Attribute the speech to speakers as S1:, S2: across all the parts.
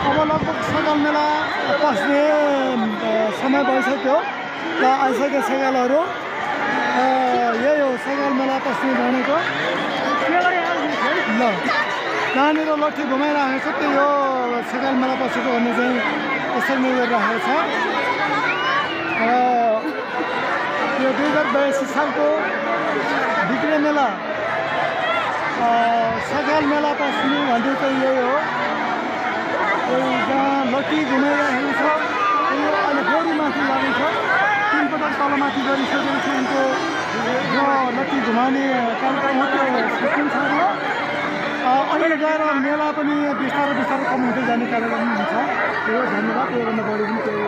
S1: अब लगभग सगाल मेला पस्ने समय भइसक्यो र आइसक्यो सगालहरू यही हो सगाल मेला पस्ने भनेको ल कहाँनिर लट्ठी घुमाइराखेको छ त्यही हो सगाल मेला पसेको भन्ने चाहिँ यसरी नै गरिराखेको छ यो 2082 सालको भिक्रे मेला सगाल मेला पस्ने भन्ने चाहिँ यही हो जहाँ लट्ठी घुमाइरहेको छ यो अहिले फेरि माथि लागेको छ 3 पटक तलमाथि गरिसकेको छ उनको जो लट्ठी घुमाउने कार्यक्रम हो त्यो सकिन्छ र अहिले गएर मेला पनि बिस्तारै बिस्तारै कम हुँदै जाने कार्यक्रम हुन्छ यो धन्यवाद योभन्दा बढी पनि त्यही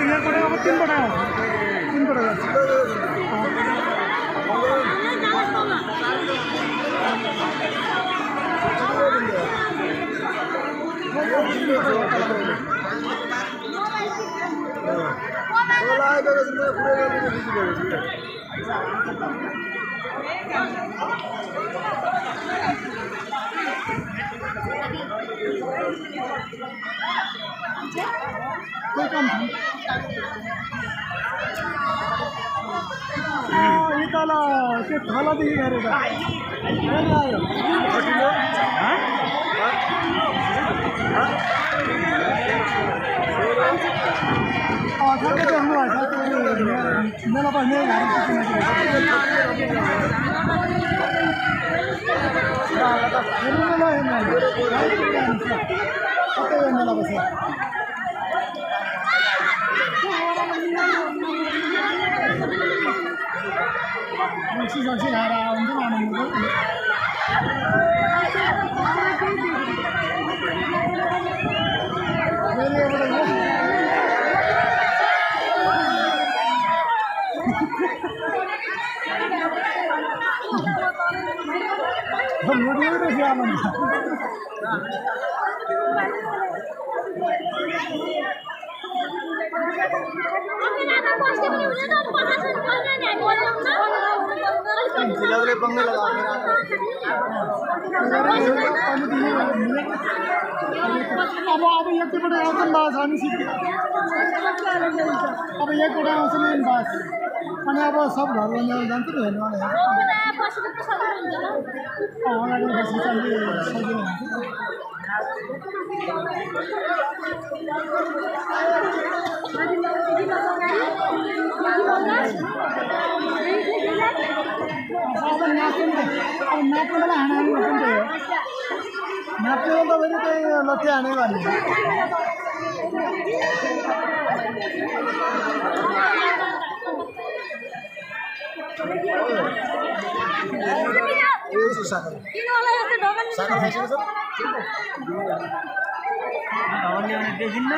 S1: यहाँबाट अब 3 पटक आउँछ 3 पटक आउँछ कोही काम छ यो तल त्यो थलादेखि गरेर आयो ठ्याक्कै देख्नु भएको छ मेला बस्ने सबै मेला बस्छ जङ्सी खाएर आउँछ जिलाले पंगे लगा अब एकपल्ट आउँछन् बास हामी सिक्यो अब एकपल्ट आउँछन् नि बास अनि अब सब घर बनेर जान्छ नि हेर्नु अगाडि बस्नु चाहिँ सजिलो हुन्छ नाच्नुलाई हानाहानी गर्छन् त्यही हो नाच्नु त फेरि त्यही लट्ठी हाने गर्ने देखिन्न